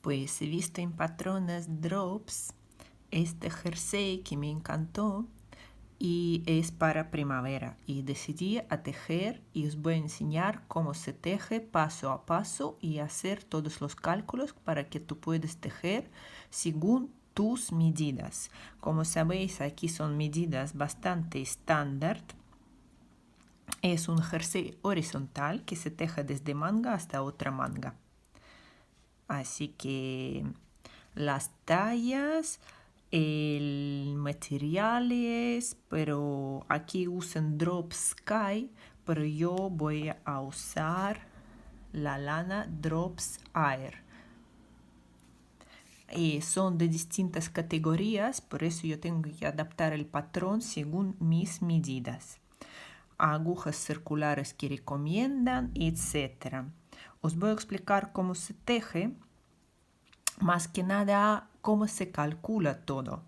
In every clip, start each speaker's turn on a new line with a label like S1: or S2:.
S1: Pues he visto en Patronas Drops este jersey que me encantó y es para primavera y decidí a tejer y os voy a enseñar cómo se teje paso a paso y hacer todos los cálculos para que tú puedas tejer según tus medidas. Como sabéis, aquí son medidas bastante estándar. Es un jersey horizontal que se teje desde manga hasta otra manga. Así que las tallas, el materiales, pero aquí usan Drop Sky, pero yo voy a usar la lana Drops Air. Son de distintas categorías, por eso yo tengo que adaptar el patrón según mis medidas. Agujas circulares que recomiendan, etc. Os voy a explicar cómo se teje, más que nada cómo se calcula todo,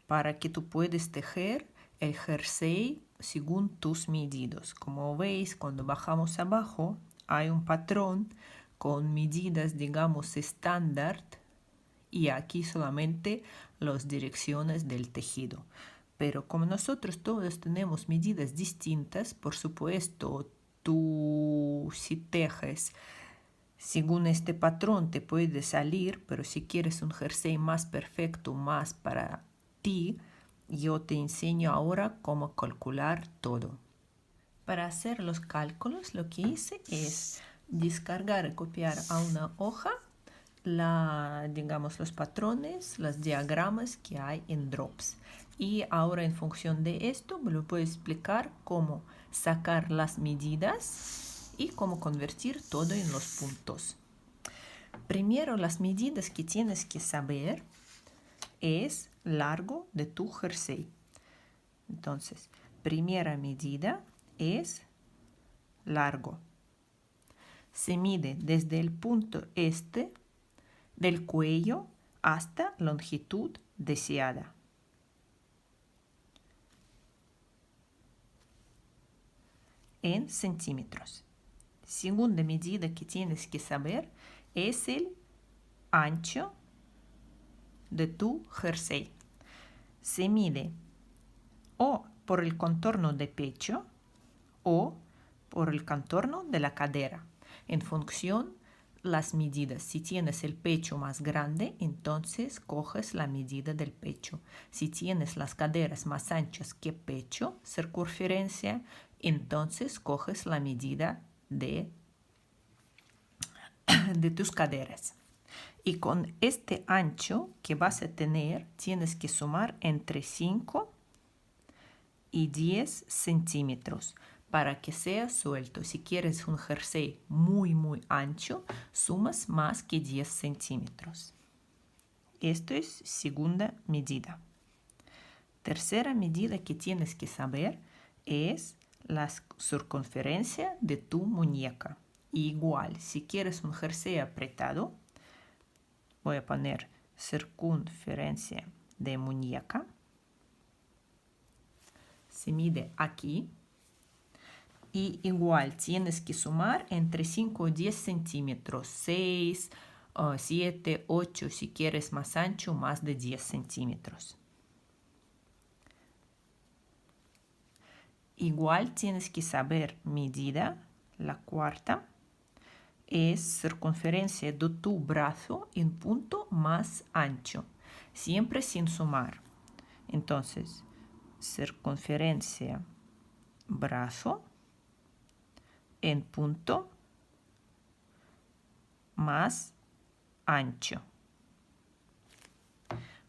S1: para que tú puedas tejer el jersey según tus medidas. Como veis, cuando bajamos abajo, hay un patrón con medidas, digamos, estándar, y aquí solamente las direcciones del tejido. Pero como nosotros todos tenemos medidas distintas, por supuesto, tú si tejes según este patrón te puede salir, pero si quieres un jersey más perfecto, más para ti, yo te enseño ahora cómo calcular todo. Para hacer los cálculos, lo que hice es descargar y copiar a una hoja digamos, los patrones, los diagramas que hay en Drops. Y ahora en función de esto me lo voy a explicar cómo sacar las medidas y cómo convertir todo en los puntos. Primero, las medidas que tienes que saber es largo de tu jersey. Entonces, primera medida es largo. Se mide desde el punto este del cuello hasta longitud deseada. En centímetros. Segunda medida que tienes que saber es el ancho de tu jersey. Se mide o por el contorno de pecho o por el contorno de la cadera, en función las medidas. Si tienes el pecho más grande, entonces coges la medida del pecho. Si tienes las caderas más anchas que pecho, circunferencia, entonces coges la medida de tus caderas. Y con este ancho que vas a tener, tienes que sumar entre 5 y 10 centímetros para que sea suelto. Si quieres un jersey muy ancho, sumas más que 10 centímetros. Esto es segunda medida. Tercera medida que tienes que saber es la circunferencia de tu muñeca. Igual, si quieres un jersey apretado, voy a poner circunferencia de muñeca. Se mide aquí. Y igual tienes que sumar entre 5 y 10 centímetros, 6, 7, 8, si quieres más ancho, más de 10 centímetros. Igual tienes que saber medida, la cuarta, es circunferencia de tu brazo en punto más ancho, siempre sin sumar. Entonces, circunferencia brazo en punto más ancho.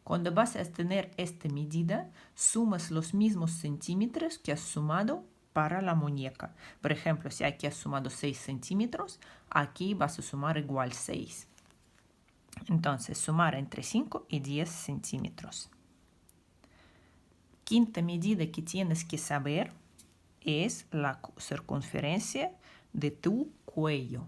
S1: Cuando vas a tener esta medida, sumas los mismos centímetros que has sumado para la muñeca. Por ejemplo, si aquí has sumado 6 centímetros, aquí vas a sumar igual 6. Entonces, sumar entre 5 y 10 centímetros. Quinta medida que tienes que saber es la circunferencia de tu cuello.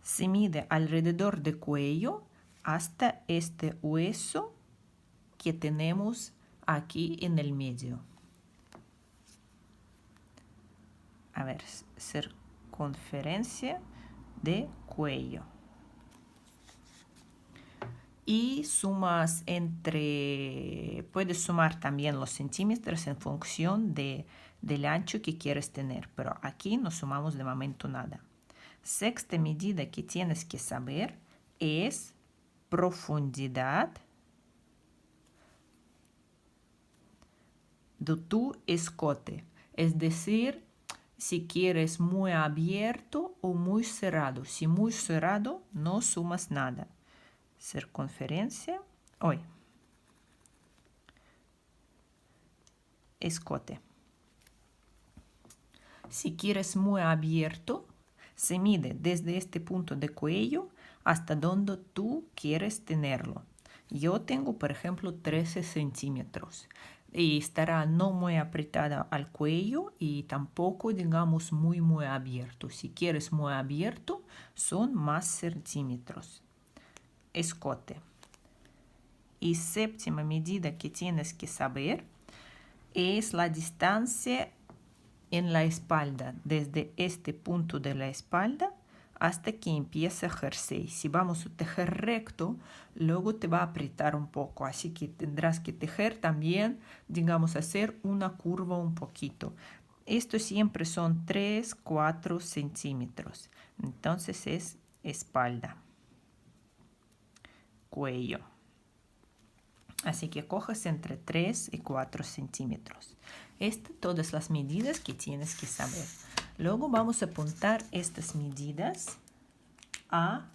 S1: Se mide alrededor del cuello hasta este hueso que tenemos aquí en el medio. A ver, circunferencia de cuello. y sumas puedes sumar también los centímetros en función del ancho que quieres tener, pero aquí no sumamos de momento nada. Sexta medida que tienes que saber es profundidad de tu escote, es decir, si quieres muy abierto o muy cerrado. Si muy cerrado, no sumas nada. Circunferencia, escote. Si quieres muy abierto, se mide desde este punto de cuello hasta donde tú quieres tenerlo. Yo tengo, por ejemplo, 13 centímetros y estará no muy apretada al cuello y tampoco, digamos, muy abierto. Si quieres muy abierto, son más centímetros. Escote. Y séptima medida que tienes que saber es la distancia en la espalda, desde este punto de la espalda hasta que empieza el jersey. Si vamos a tejer recto, luego te va a apretar un poco, así que tendrás que tejer también, digamos, hacer una curva un poquito. Esto siempre son 3-4 centímetros. Entonces es espalda, cuello. Así que coges entre 3 y 4 centímetros. Todas las medidas que tienes que saber. Luego vamos a apuntar estas medidas a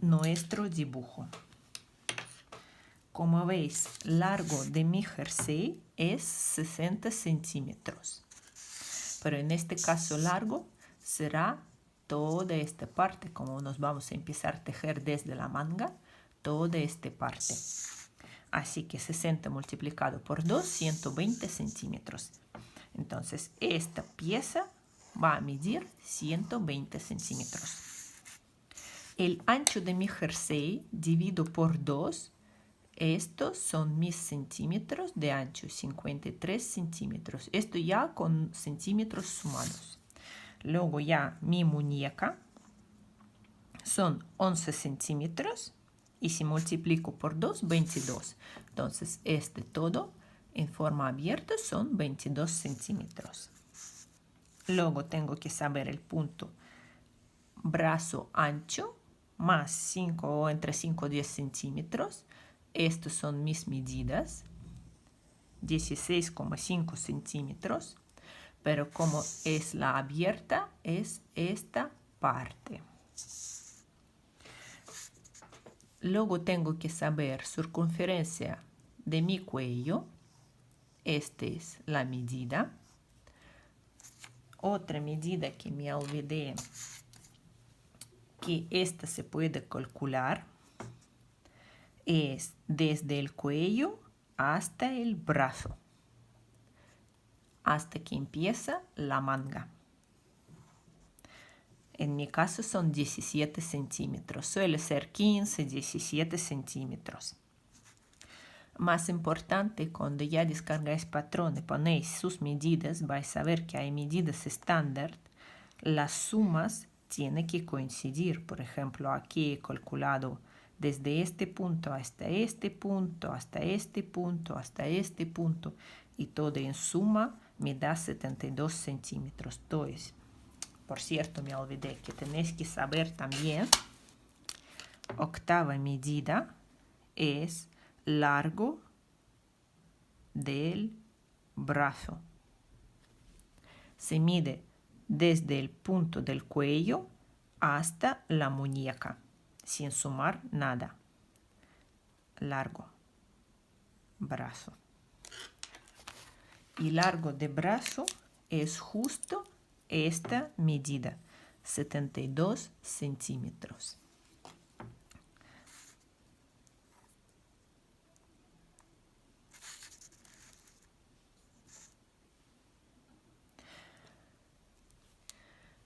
S1: nuestro dibujo. Como veis, largo de mi jersey es 60 centímetros. Pero en este caso largo será toda esta parte. Como nos vamos a empezar a tejer desde la manga, toda esta parte. Así que 60 multiplicado por 2, 120 centímetros. Entonces, esta pieza va a medir 120 centímetros. El ancho de mi jersey dividido por 2, estos son mis centímetros de ancho, 53 centímetros. Esto ya con centímetros sumados. Luego ya mi muñeca son 11 centímetros. Y si multiplico por 2, 22. Entonces, todo en forma abierta son 22 centímetros. Luego tengo que saber el punto brazo ancho más 5 o entre 5 y 10 centímetros. Estas son mis medidas. 16,5 centímetros. Pero como es la abierta, es esta parte. Luego tengo que saber circunferencia de mi cuello. Esta es la medida. Otra medida que me olvidé, que esta se puede calcular, es desde el cuello hasta el brazo, hasta que empieza la manga. En mi caso son 17 centímetros, suele ser 15, 17 centímetros. Más importante, cuando ya descargáis patrón y ponéis sus medidas, vais a ver que hay medidas estándar. Las sumas tienen que coincidir. Por ejemplo, aquí he calculado desde este punto hasta este punto, hasta este punto, hasta este punto. Y todo en suma me da 72 centímetros. Entonces, por cierto, me olvidé que tenéis que saber también, octava medida es largo del brazo. Se mide desde el punto del cuello hasta la muñeca, sin sumar nada. Largo, brazo. Y largo de brazo es justo esta medida, 72 centímetros.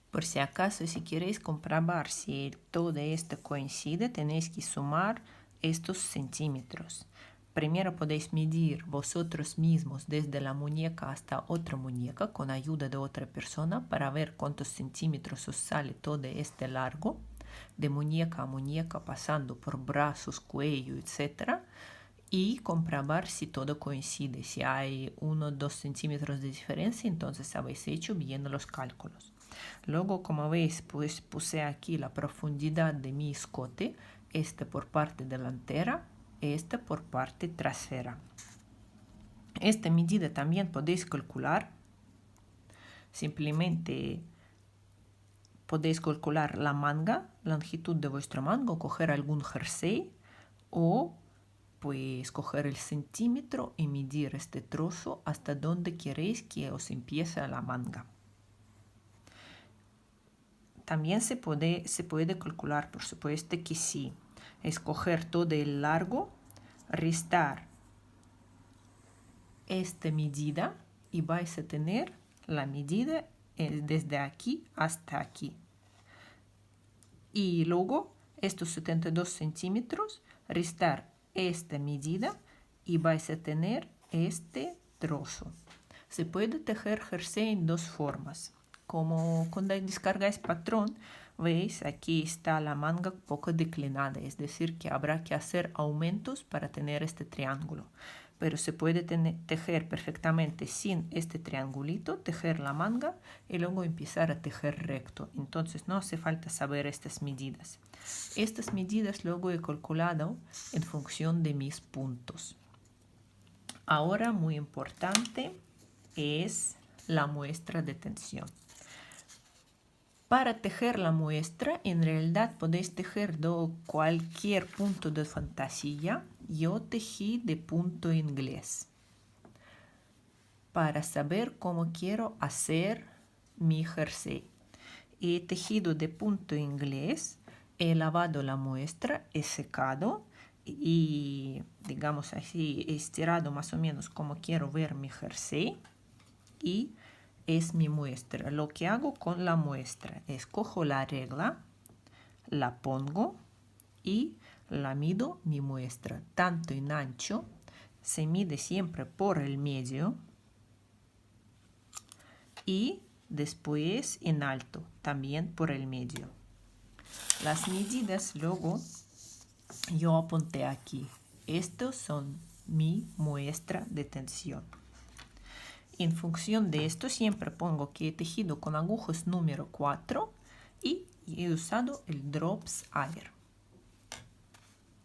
S1: Por si acaso, si queréis comprobar si todo esto coincide, tenéis que sumar estos centímetros. Primero podéis medir vosotros mismos desde la muñeca hasta otra muñeca con ayuda de otra persona para ver cuántos centímetros os sale todo este largo. de muñeca a muñeca, pasando por brazos, cuello, etc. Y comprobar si todo coincide. Si hay 1 o 2 centímetros de diferencia, entonces habéis hecho bien los cálculos. Luego, como veis, pues puse aquí la profundidad de mi escote, este por parte delantera, este por parte trasera. Esta medida también podéis calcular. Simplemente podéis calcular la manga, la longitud de vuestro manga, o coger algún jersey, o pues coger el centímetro y medir este trozo hasta donde queréis que os empiece la manga. También se puede calcular, por supuesto que sí, escoger todo el largo, restar esta medida y vais a tener la medida desde aquí hasta aquí. Y luego estos 72 centímetros, restar esta medida y vais a tener este trozo. Se puede tejer jersey en dos formas. Como cuando descargáis patrón, veis aquí está la manga poco declinada, es decir que habrá que hacer aumentos para tener este triángulo. Pero se puede tejer perfectamente sin este triangulito, tejer la manga y luego empezar a tejer recto. Entonces no hace falta saber estas medidas. Estas medidas luego he calculado en función de mis puntos. Ahora, muy importante, es la muestra de tensión. Para tejer la muestra, en realidad podéis tejer de cualquier punto de fantasía. Yo tejí de punto inglés. Para saber cómo quiero hacer mi jersey. He tejido de punto inglés, he lavado la muestra, he secado y, digamos así, he estirado más o menos como quiero ver mi jersey. Y es mi muestra. Lo que hago con la muestra es cojo la regla, la pongo y la mido mi muestra. Tanto en ancho, se mide siempre por el medio, y después en alto, también por el medio. Las medidas luego yo apunté aquí. Estos son mi muestra de tensión. En función de esto siempre pongo que he tejido con agujas número 4 y he usado el Drops Air.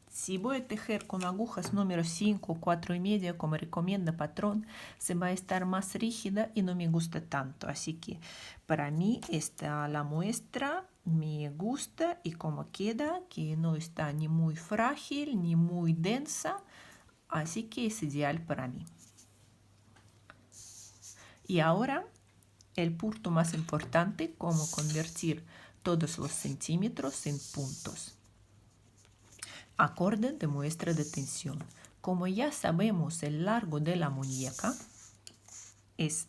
S1: Si voy a tejer con agujas número 5 o 4,5, como recomienda patrón, se va a estar más rígida y no me gusta tanto. Así que para mí la muestra me gusta y como queda, que no está ni muy frágil ni muy densa, así que es ideal para mí. Y ahora el punto más importante, cómo convertir todos los centímetros en puntos. Acorde de muestra de tensión. Como ya sabemos, el largo de la muñeca es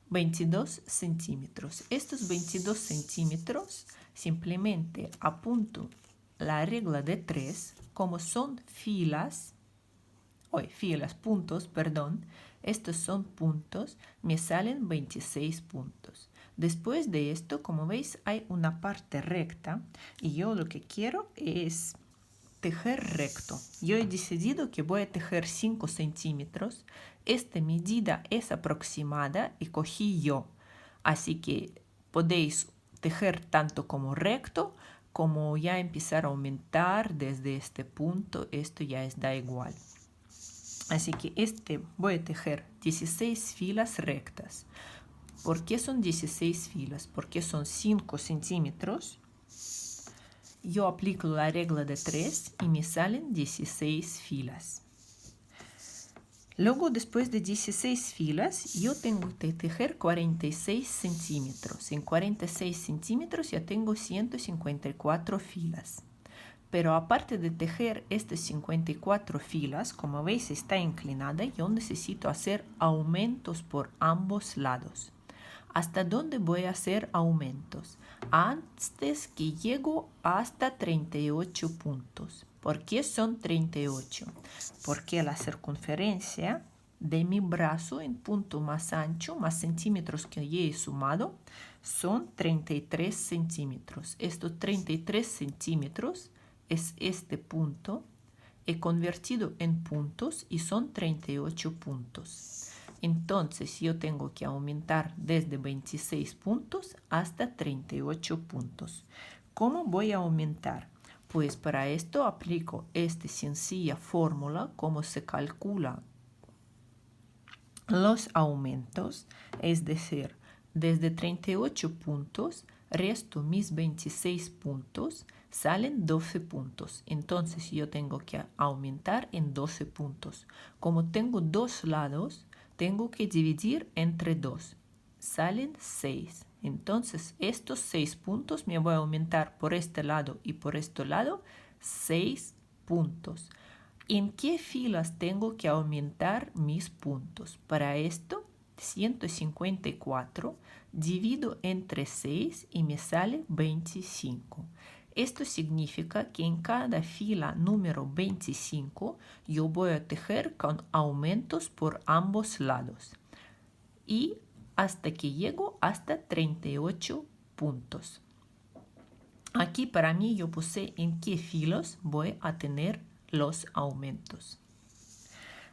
S1: 22 centímetros. Estos 22 centímetros simplemente apunto la regla de 3, como son puntos, perdón, estos son puntos, me salen 26 puntos. Después de esto, como veis, hay una parte recta y yo lo que quiero es tejer recto. Yo he decidido que voy a tejer 5 centímetros. Esta medida es aproximada y cogí yo. Así que podéis tejer tanto como recto, como ya empezar a aumentar desde este punto. Esto ya da igual. Así que voy a tejer 16 filas rectas. ¿Por qué son 16 filas? Porque son 5 centímetros. Yo aplico la regla de 3 y me salen 16 filas. Luego, después de 16 filas, yo tengo que tejer 46 centímetros. En 46 centímetros ya tengo 154 filas. Pero aparte de tejer estas 54 filas, como veis está inclinada, yo necesito hacer aumentos por ambos lados. ¿Hasta dónde voy a hacer aumentos? Antes que llego hasta 38 puntos. ¿Por qué son 38? Porque la circunferencia de mi brazo en punto más ancho, más centímetros que ya he sumado, son 33 centímetros. Estos 33 centímetros es este punto. He convertido en puntos y son 38 puntos. Entonces yo tengo que aumentar desde 26 puntos hasta 38 puntos. ¿Cómo voy a aumentar? Pues para esto aplico esta sencilla fórmula, cómo se calcula los aumentos, es decir, desde 38 puntos resto mis 26 puntos, salen 12 puntos. Entonces yo tengo que aumentar en 12 puntos. Como tengo dos lados, tengo que dividir entre 2. Salen 6. Entonces estos 6 puntos me voy a aumentar por este lado y por este lado 6 puntos. ¿En qué filas tengo que aumentar mis puntos? Para esto, 154 divido entre 6 y me sale 25. Esto significa que en cada fila número 25 yo voy a tejer con aumentos por ambos lados. Y hasta que llego hasta 38 puntos. Aquí para mí yo puse en qué filas voy a tener los aumentos.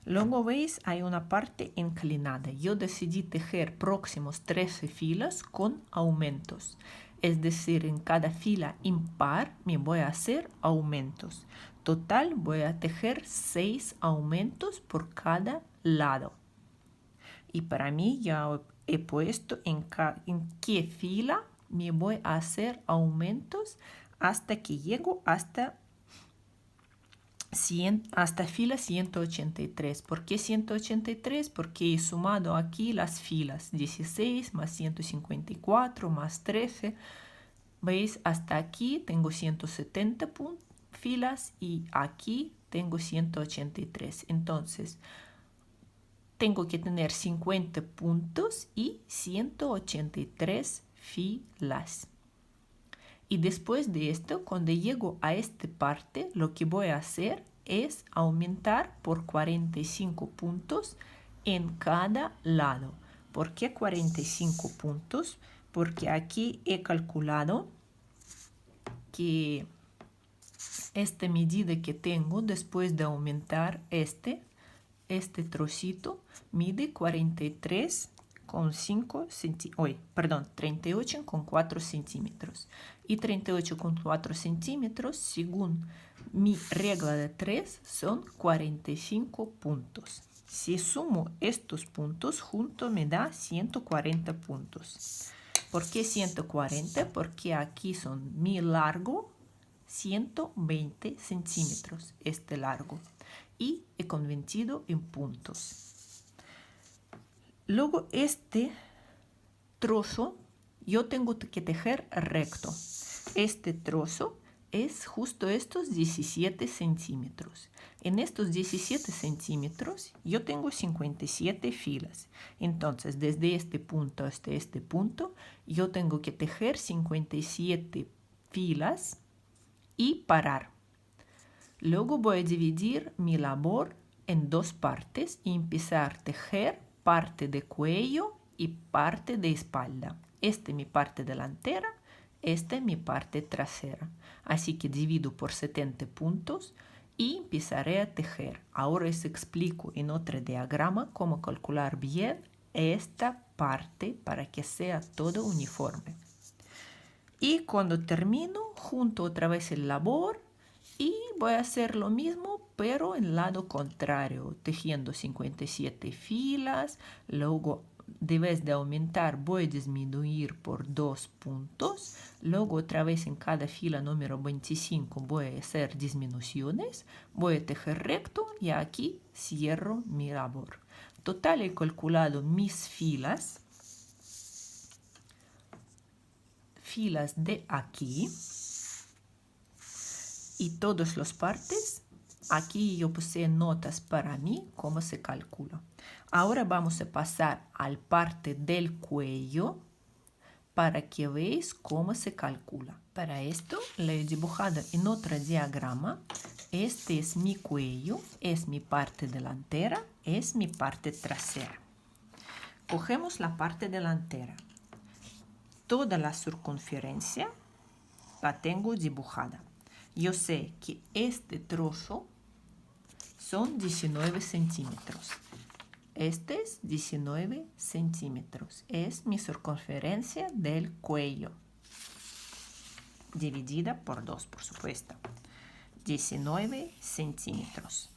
S1: Luego veis hay una parte inclinada. Yo decidí tejer próximos 13 filas con aumentos. Es decir, en cada fila impar me voy a hacer aumentos. Total voy a tejer 6 aumentos por cada lado. Y para mí ya he puesto en qué fila me voy a hacer aumentos hasta que llego hasta fila 183. ¿Por qué 183? Porque he sumado aquí las filas 16 más 154 más 13. ¿Veis? Hasta aquí tengo 170 filas y aquí tengo 183. Entonces, tengo que tener 50 puntos y 183 filas. Y después de esto, cuando llego a esta parte, lo que voy a hacer es aumentar por 45 puntos en cada lado. ¿Por qué 45 puntos? Porque aquí he calculado que esta medida que tengo después de aumentar este trocito mide 38,4 centímetros. Y 38,4 centímetros, según mi regla de 3, son 45 puntos. Si sumo estos puntos juntos me da 140 puntos. ¿Por qué 140? Porque aquí son mi largo, 120 centímetros, este largo. Y he convertido en puntos. Luego este trozo yo tengo que tejer recto. Este trozo es justo estos 17 centímetros. En estos 17 centímetros yo tengo 57 filas. Entonces desde este punto hasta este punto yo tengo que tejer 57 filas y parar. Luego voy a dividir mi labor en dos partes y empezar a tejer parte de cuello y parte de espalda. Esta es mi parte delantera, esta es mi parte trasera. Así que divido por 70 puntos y empezaré a tejer. Ahora os explico en otro diagrama cómo calcular bien esta parte para que sea todo uniforme. Y cuando termino, junto otra vez el labor y voy a hacer lo mismo, pero en el lado contrario, tejiendo 57 filas. Luego, debes de aumentar, voy a disminuir por 2 puntos. Luego, otra vez en cada fila número 25 voy a hacer disminuciones. Voy a tejer recto y aquí cierro mi labor. Total, he calculado mis filas de aquí. Y todas las partes, aquí yo puse notas para mí cómo se calcula. Ahora vamos a pasar al parte del cuello para que veáis cómo se calcula. Para esto lo he dibujado en otro diagrama. Este es mi cuello, es mi parte delantera, es mi parte trasera. Cogemos la parte delantera. toda la circunferencia la tengo dibujada. Yo sé que este trozo son 19 centímetros. Este es 19 centímetros. Es mi circunferencia del cuello. Dividida por 2, por supuesto. 19 centímetros.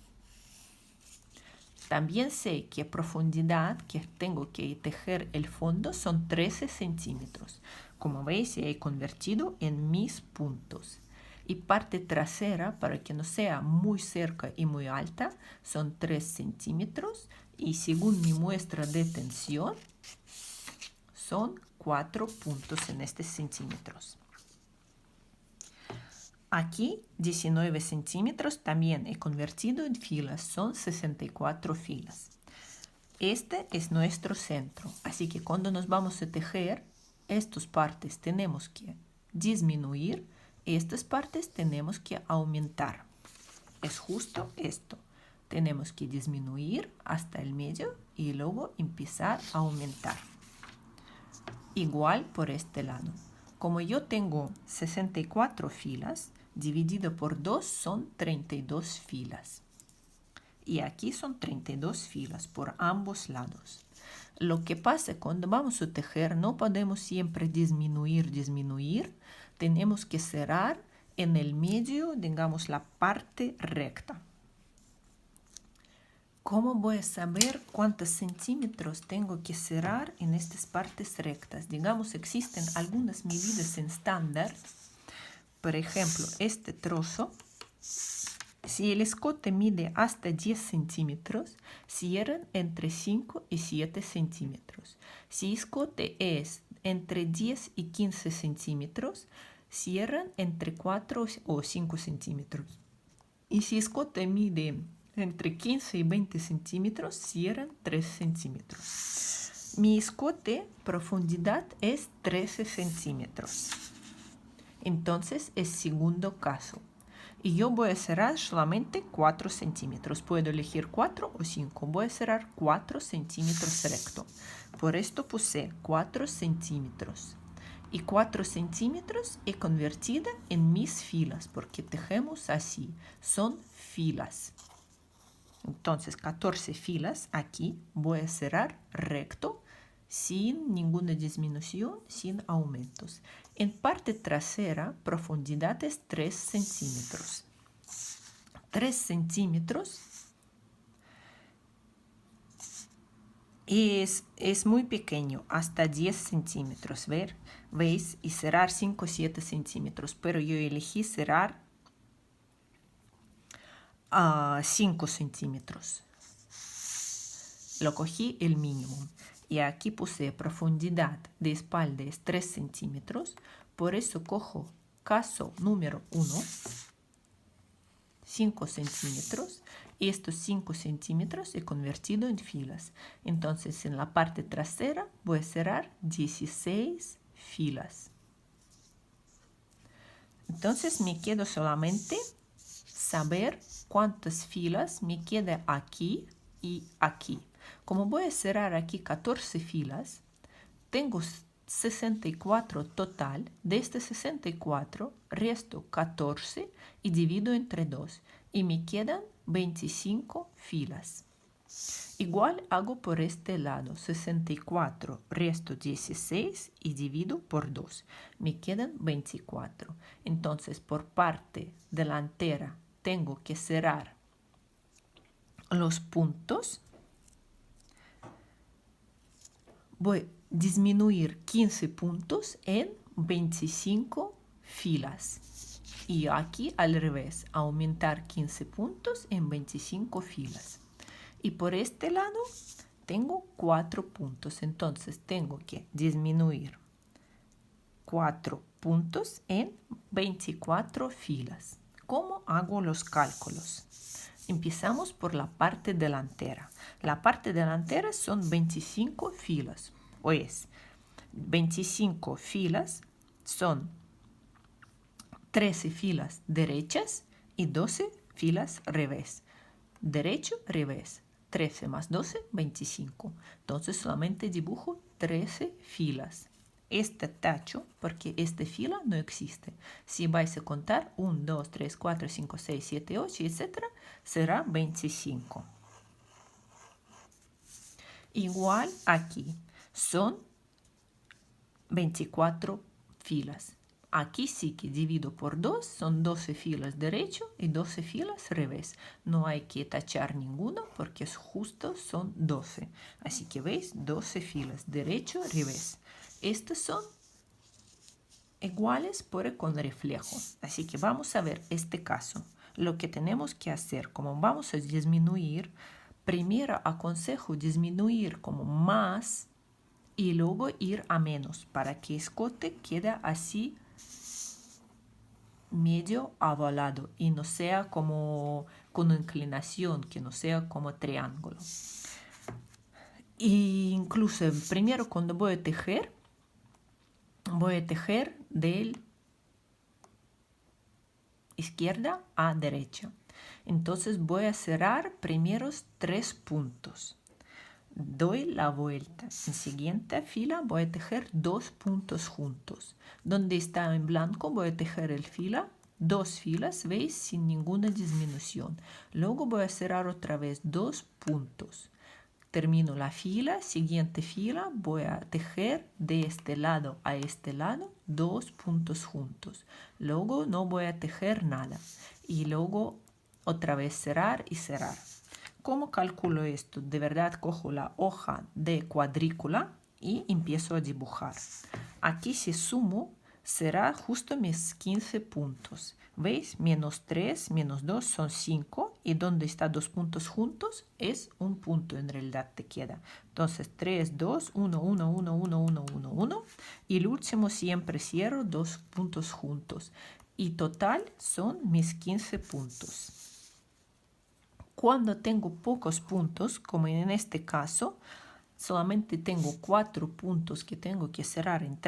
S1: También sé que profundidad que tengo que tejer el fondo son 13 centímetros. Como veis, he convertido en mis puntos. Y parte trasera, para que no sea muy cerca y muy alta, son 3 centímetros. Y según mi muestra de tensión, son 4 puntos en estos centímetros. Aquí 19 centímetros también he convertido en filas, son 64 filas. Este es nuestro centro, así que cuando nos vamos a tejer, estas partes tenemos que disminuir, estas partes tenemos que aumentar. Es justo esto. Tenemos que disminuir hasta el medio y luego empezar a aumentar. Igual por este lado. Como yo tengo 64 filas, dividido por 2 son 32 filas. Y aquí son 32 filas por ambos lados. Lo que pasa cuando vamos a tejer, no podemos siempre disminuir. Tenemos que cerrar en el medio, digamos, la parte recta. ¿Cómo voy a saber cuántos centímetros tengo que cerrar en estas partes rectas? Digamos, existen algunas medidas en estándar. Por ejemplo, este trozo, si el escote mide hasta 10 centímetros, cierran entre 5 y 7 centímetros. Si el escote es entre 10 y 15 centímetros, cierran entre 4 o 5 centímetros. Y si el escote mide entre 15 y 20 centímetros, cierran 3 centímetros. Mi escote profundidad es 13 centímetros. Entonces es segundo caso. Y yo voy a cerrar solamente 4 centímetros. Puedo elegir 4 o 5. Voy a cerrar 4 centímetros recto. Por esto puse 4 centímetros. Y 4 centímetros he convertido en mis filas, porque tejemos así. Son filas. Entonces 14 filas aquí voy a cerrar recto, sin ninguna disminución, sin aumentos. En parte trasera, profundidad es 3 centímetros. 3 centímetros es muy pequeño, hasta 10 centímetros. ¿Veis? Y cerrar 5 o 7 centímetros. Pero yo elegí cerrar 5 centímetros. Lo cogí el mínimo. Y aquí puse profundidad de espalda es 3 centímetros. Por eso cojo caso número 1, 5 centímetros. Y estos 5 centímetros he convertido en filas. Entonces en la parte trasera voy a cerrar 16 filas. Entonces me quedo solamente saber cuántas filas me queda aquí y aquí. Como voy a cerrar aquí 14 filas, tengo 64 total. De este 64 resto 14 y divido entre 2 y me quedan 25 filas. Igual hago por este lado, 64 resto 16 y divido por 2. Me quedan 24. Entonces por parte delantera tengo que cerrar los puntos. Voy a disminuir 15 puntos en 25 filas. Y aquí al revés, aumentar 15 puntos en 25 filas. Y por este lado tengo 4 puntos. Entonces tengo que disminuir 4 puntos en 24 filas. ¿Cómo hago los cálculos? Empezamos por la parte delantera. La parte delantera son 25 filas. Pues 25 filas son 13 filas derechas y 12 filas revés. Derecho, revés. 13 más 12, 25. Entonces solamente dibujo 13 filas. este tacho porque esta fila no existe. Si vais a contar 1, 2, 3, 4, 5, 6, 7, 8, etc., será 25. Igual aquí, son 24 filas. Aquí sí que divido por 2, son 12 filas derecho y 12 filas revés. No hay que tachar ninguno porque es justo, son 12. Así que veis, 12 filas derecho, revés. Estos son iguales pero con reflejo. Así que vamos a ver este caso. Lo que tenemos que hacer, como vamos a disminuir, primero aconsejo disminuir como más y luego ir a menos para que escote quede así medio ovalado y no sea como con inclinación, que no sea como triángulo. E incluso primero cuando voy a tejer de izquierda a derecha. Entonces voy a cerrar primeros 3 puntos. Doy la vuelta. En siguiente fila voy a tejer 2 puntos juntos. Donde está en blanco voy a tejer el fila, 2 filas, ¿veis? Sin ninguna disminución. Luego voy a cerrar otra vez 2 puntos. Termino la fila, siguiente fila, voy a tejer de este lado a este lado 2 puntos juntos. Luego no voy a tejer nada. Y luego otra vez cerrar y cerrar. ¿Cómo calculo esto? De verdad cojo la hoja de cuadrícula y empiezo a dibujar. Aquí si sumo será justo mis 15 puntos. ¿Veis? Menos 3, menos 2 son 5 y donde está 2 puntos juntos es un punto en realidad te queda. Entonces 3, 2, 1, 1, 1, 1, 1, 1, 1 y el último siempre cierro 2 puntos juntos y total son mis 15 puntos. Cuando tengo pocos puntos, como en este caso, solamente tengo 4 puntos que tengo que cerrar en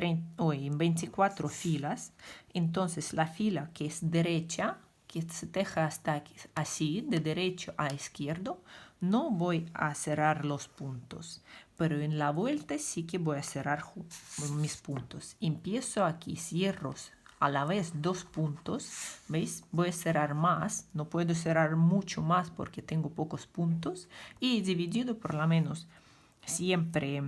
S1: 24 filas, entonces la fila que es derecha, que se teja hasta aquí, así, de derecho a izquierdo, no voy a cerrar los puntos, pero en la vuelta sí que voy a cerrar mis puntos. Empiezo aquí, cierro a la vez 2 puntos, ¿veis? Voy a cerrar más, no puedo cerrar mucho más porque tengo pocos puntos y dividido por lo menos siempre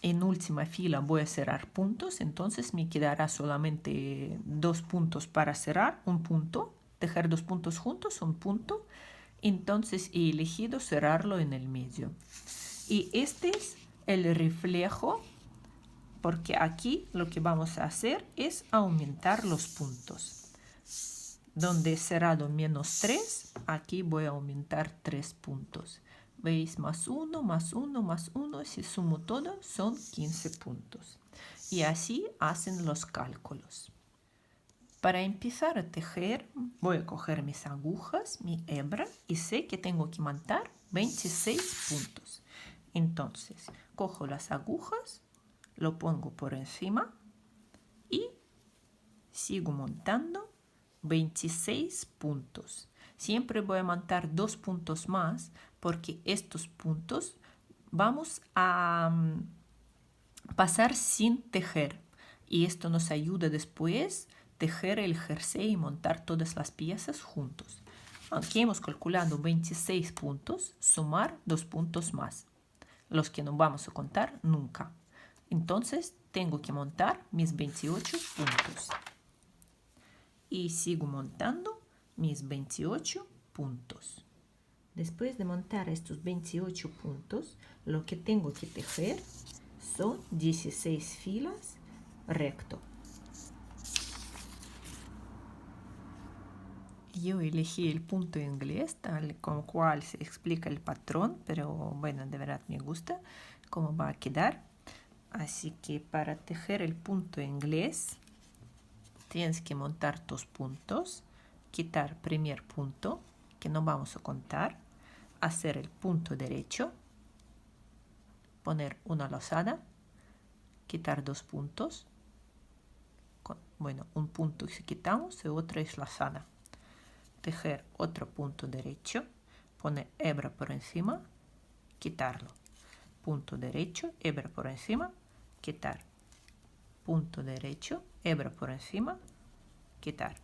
S1: en última fila voy a cerrar puntos, entonces me quedará solamente 2 puntos para cerrar, un punto, tejer 2 puntos juntos, un punto, entonces he elegido cerrarlo en el medio. Y este es el reflejo porque aquí lo que vamos a hacer es aumentar los puntos. Donde he cerrado menos 3, aquí voy a aumentar 3 puntos. ¿Veis? Más 1, más 1, más 1, si sumo todo son 15 puntos. Y así hacen los cálculos. Para empezar a tejer voy a coger mis agujas, mi hebra y sé que tengo que montar 26 puntos. Entonces cojo las agujas, lo pongo por encima y sigo montando 26 puntos. Siempre voy a montar 2 puntos más porque estos puntos vamos a pasar sin tejer y esto nos ayuda después tejer el jersey y montar todas las piezas juntos. Aquí hemos calculado 26 puntos, sumar 2 puntos más, los que no vamos a contar nunca. Entonces tengo que montar mis 28 puntos. Y sigo montando mis 28 puntos. Después de montar estos 28 puntos, lo que tengo que tejer son 16 filas recto. Yo elegí el punto inglés, tal como cual se explica el patrón, pero bueno, de verdad me gusta cómo va a quedar. Así que para tejer el punto inglés, tienes que montar tus puntos, quitar primer punto, que no vamos a contar, hacer el punto derecho, poner una lazada, quitar 2 puntos, bueno, un punto que quitamos y otro es lazada. Tejer otro punto derecho, poner hebra por encima, quitarlo. Punto derecho, hebra por encima, quitar. punto derecho, hebra por encima, quitar,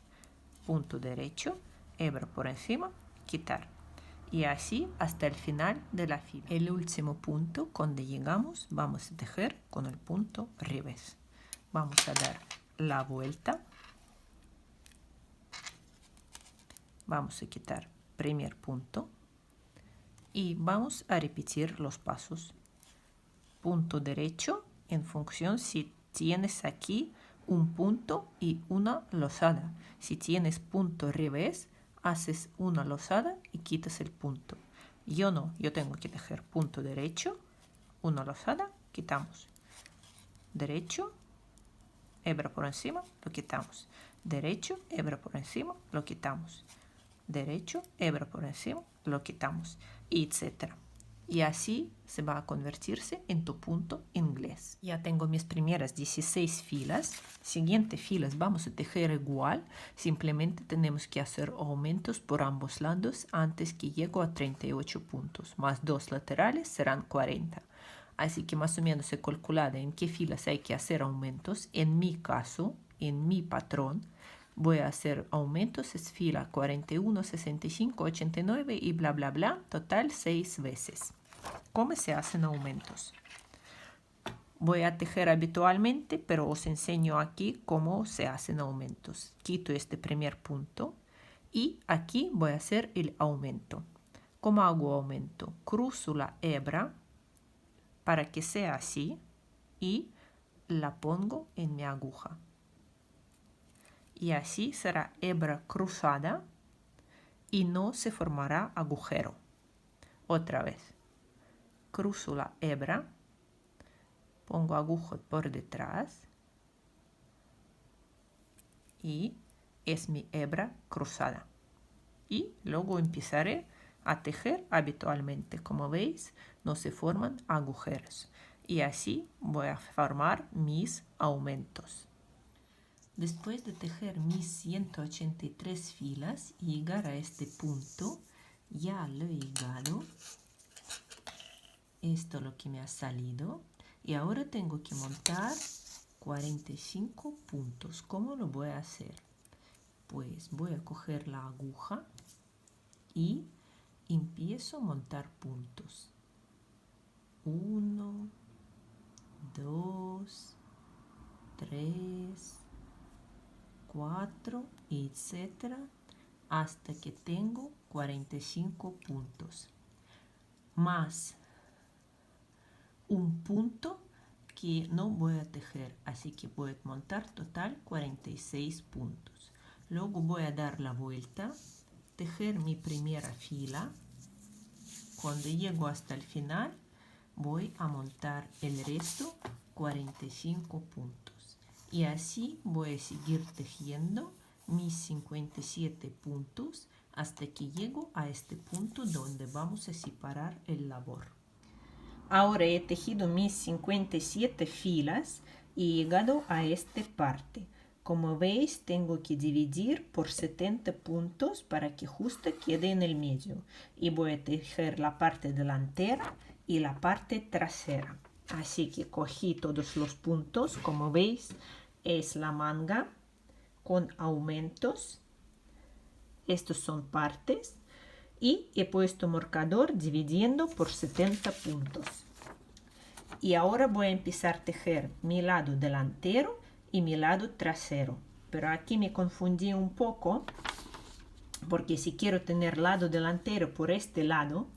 S1: punto derecho, hebra por encima, quitar. Y así hasta el final de la fila. El último punto, cuando llegamos, vamos a tejer con el punto revés. Vamos a dar la vuelta. Vamos a quitar primer punto. Y vamos a repetir los pasos. Punto derecho en función si tienes aquí un punto y una losada. Si tienes punto revés, haces una losada y quitas el punto. Yo no, yo tengo que tejer punto derecho, una losada, quitamos. Derecho, hebra por encima, lo quitamos. Derecho, hebra por encima, lo quitamos. Derecho, hebra por encima, lo quitamos, etc. Y así se va a convertirse en tu punto inglés. Ya tengo mis primeras 16 filas. Siguientes filas vamos a tejer igual. Simplemente tenemos que hacer aumentos por ambos lados antes que llego a 38 puntos. Más 2 laterales serán 40. Así que más o menos he calculado en qué filas hay que hacer aumentos. En mi caso, en mi patrón, voy a hacer aumentos, es fila 41, 65, 89 y bla, bla, bla. Total 6 veces. ¿Cómo se hacen aumentos? Voy a tejer habitualmente, pero os enseño aquí cómo se hacen aumentos. Quito este primer punto y aquí voy a hacer el aumento. ¿Cómo hago aumento? Cruzo la hebra para que sea así y la pongo en mi aguja. Y así será hebra cruzada y no se formará agujero. Otra vez. Cruzo la hebra, pongo aguja por detrás y es mi hebra cruzada. Y luego empezaré a tejer habitualmente. Como veis, no se forman agujeros. Y así voy a formar mis aumentos. Después de tejer mis 183 filas y llegar a este punto, ya lo he llegado. Esto es lo que me ha salido. Y ahora tengo que montar 45 puntos. ¿Cómo lo voy a hacer? Pues voy a coger la aguja y empiezo a montar puntos. 1, 2, 3, 4, etc. hasta que tengo 45 puntos. Más un punto que no voy a tejer, así que voy a montar total 46 puntos. Luego voy a dar la vuelta, tejer mi primera fila. Cuando llego hasta el final, voy a montar el resto 45 puntos. Y así voy a seguir tejiendo mis 57 puntos hasta que llego a este punto donde vamos a separar el labor. Ahora he tejido mis 57 filas y he llegado a esta parte. Como veis, tengo que dividir por 70 puntos para que justo quede en el medio. Y voy a tejer la parte delantera y la parte trasera. Así que cogí todos los puntos. Como veis, es la manga con aumentos. Estos son partes. Y he puesto marcador dividiendo por 70 puntos. Y ahora voy a empezar a tejer mi lado delantero y mi lado trasero. Pero aquí me confundí un poco, porque si quiero tener lado delantero por este lado,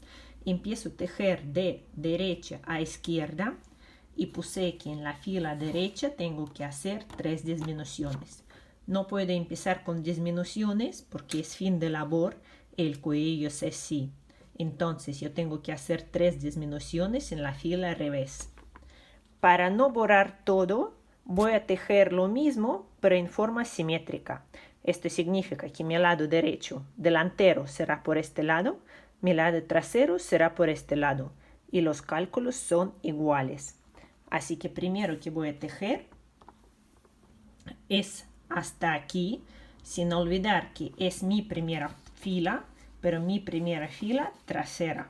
S1: empiezo a tejer de derecha a izquierda y puse que en la fila derecha tengo que hacer 3 disminuciones. No puedo empezar con disminuciones porque es fin de labor. El cuello es así. Entonces yo tengo que hacer 3 disminuciones en la fila al revés. Para no borrar todo, voy a tejer lo mismo, pero en forma simétrica. Esto significa que mi lado derecho delantero será por este lado, mi lado trasero será por este lado. Y los cálculos son iguales. Así que primero que voy a tejer es hasta aquí, sin olvidar que es mi primera fila, pero mi primera fila trasera.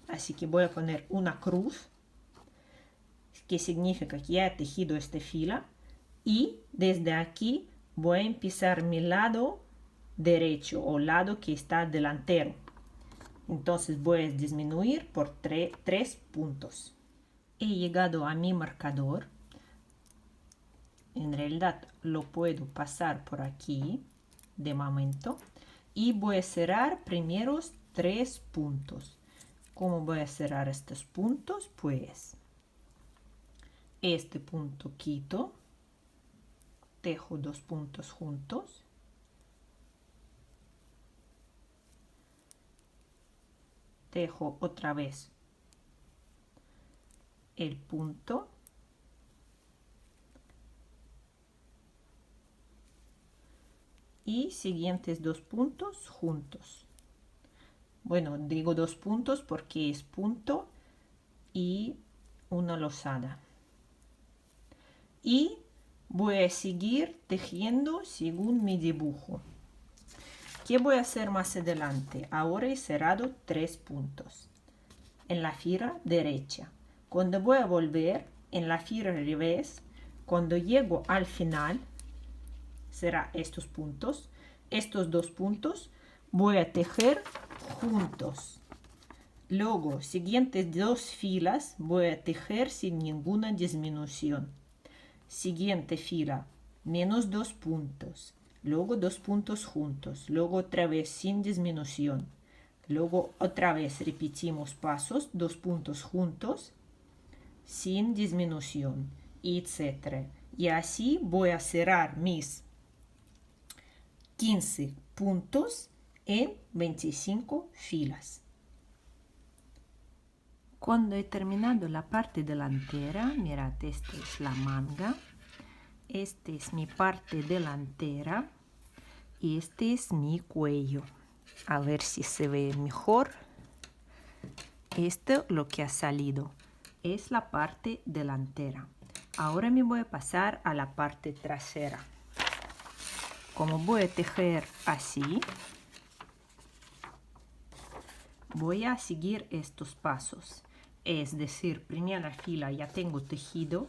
S1: Así que voy a poner una cruz, que significa que ya he tejido esta fila, Y desde aquí voy a empezar mi lado derecho o lado que está delantero. Entonces voy a disminuir por 3 puntos. He llegado a mi marcador. En realidad lo puedo pasar por aquí de momento. Y voy a cerrar primeros 3 puntos. ¿Cómo voy a cerrar estos puntos? Pues este punto quito. Tejo 2 puntos juntos. Tejo otra vez el punto. Y siguientes 2 puntos juntos. Bueno, digo 2 puntos porque es punto y una losada. Y voy a seguir tejiendo según mi dibujo. ¿Qué voy a hacer más adelante? Ahora he cerrado 3 puntos en la fila derecha. Cuando voy a volver en la fila al revés, cuando llego al final, será estos puntos, estos 2 puntos, voy a tejer juntos. Luego, siguientes 2 filas, voy a tejer sin ninguna disminución. Siguiente fila, menos 2 puntos. Luego 2 puntos juntos. Luego otra vez sin disminución. Luego otra vez repetimos pasos, 2 puntos juntos, sin disminución, etc. Y así voy a cerrar mis 15 puntos en 25 filas. Cuando he terminado la parte delantera, mirad, esta es la manga, esta es mi parte delantera y este es mi cuello. A ver si se ve mejor. Esto lo que ha salido es la parte delantera. Ahora me voy a pasar a la parte trasera. Como voy a tejer así, voy a seguir estos pasos. Es decir, primera fila ya tengo tejido,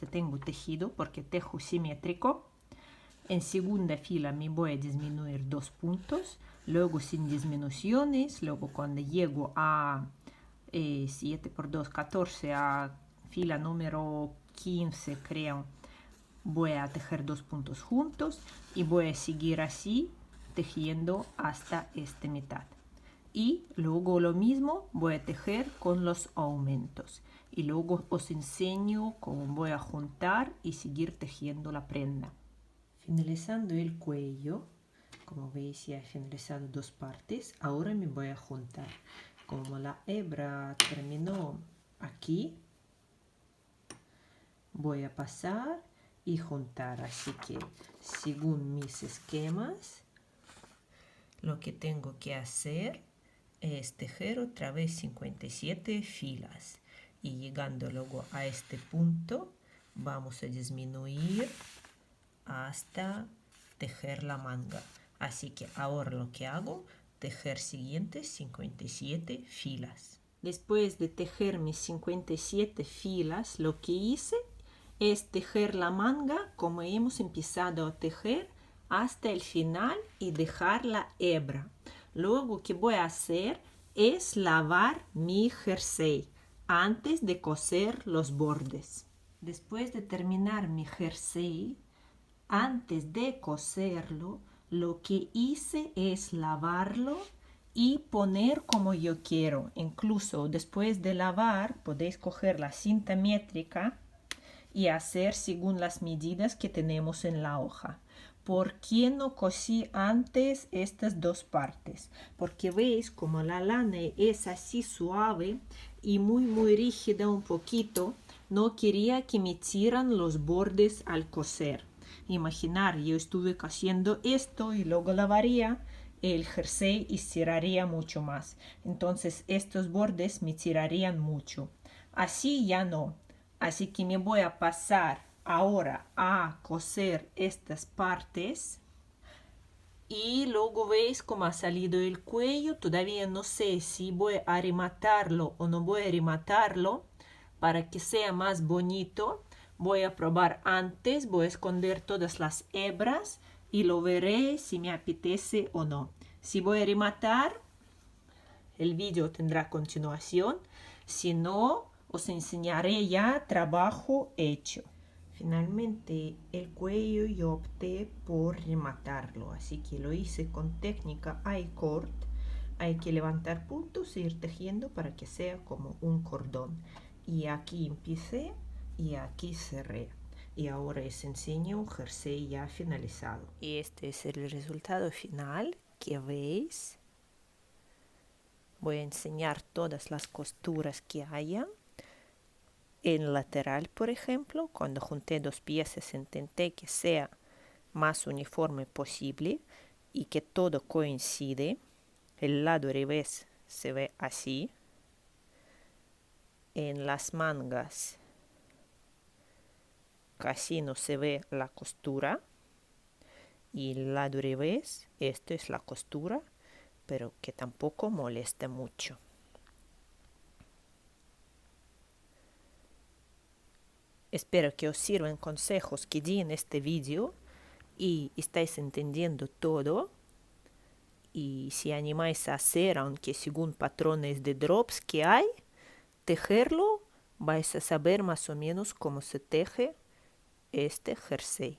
S1: tengo tejido porque tejo simétrico. En segunda fila me voy a disminuir 2 puntos, luego sin disminuciones, luego cuando llego a 7 por 2, 14, a fila número 15 creo, voy a tejer 2 puntos juntos y voy a seguir así tejiendo hasta esta mitad. Y luego lo mismo voy a tejer con los aumentos. Y luego os enseño cómo voy a juntar y seguir tejiendo la prenda. Finalizando el cuello, como veis ya he finalizado 2 partes. Ahora me voy a juntar. Como la hebra terminó aquí, voy a pasar y juntar. Así que según mis esquemas, lo que tengo que hacer es tejer otra vez 57 filas y llegando luego a este punto vamos a disminuir hasta tejer la manga. Así que ahora lo que hago, tejer siguientes 57 filas. Después de tejer mis 57 filas, lo que hice es tejer la manga como hemos empezado a tejer hasta el final y dejar la hebra. Luego que voy a hacer es lavar mi jersey antes de coser los bordes. Después de terminar mi jersey, antes de coserlo, lo que hice es lavarlo y poner como yo quiero. Incluso después de lavar podéis coger la cinta métrica y hacer según las medidas que tenemos en la hoja. ¿Por qué no cosí antes estas 2 partes? Porque veis como la lana es así suave y muy rígida un poquito. No quería que me tiran los bordes al coser. Imaginar, yo estuve cosiendo esto y luego lavaría el jersey y estiraría mucho más. Entonces estos bordes me tirarían mucho. Así ya no. Así que me voy a pasar ahora a coser estas partes y luego veis cómo ha salido el cuello. Todavía no sé si voy a rematarlo o no voy a rematarlo para que sea más bonito. Voy a probar antes, voy a esconder todas las hebras y lo veré si me apetece o no. Si voy a rematar, el vídeo tendrá continuación. Si no, os enseñaré ya trabajo hecho. Finalmente el cuello yo opté por rematarlo, así que lo hice con técnica I-cord. Hay que levantar puntos e ir tejiendo para que sea como un cordón. Y aquí empecé y aquí cerré. Y ahora os enseño un jersey ya finalizado. Y este es el resultado final que veis. Voy a enseñar todas las costuras que haya. En lateral, por ejemplo, cuando junté dos piezas intenté que sea más uniforme posible y que todo coincide. El lado revés se ve así. En las mangas casi no se ve la costura. Y el lado revés, esto es la costura, pero que tampoco molesta mucho. Espero que os sirvan consejos que di en este vídeo y estáis entendiendo todo. Y si animáis a hacer, aunque según patrones de drops que hay, tejerlo, vais a saber más o menos cómo se teje este jersey.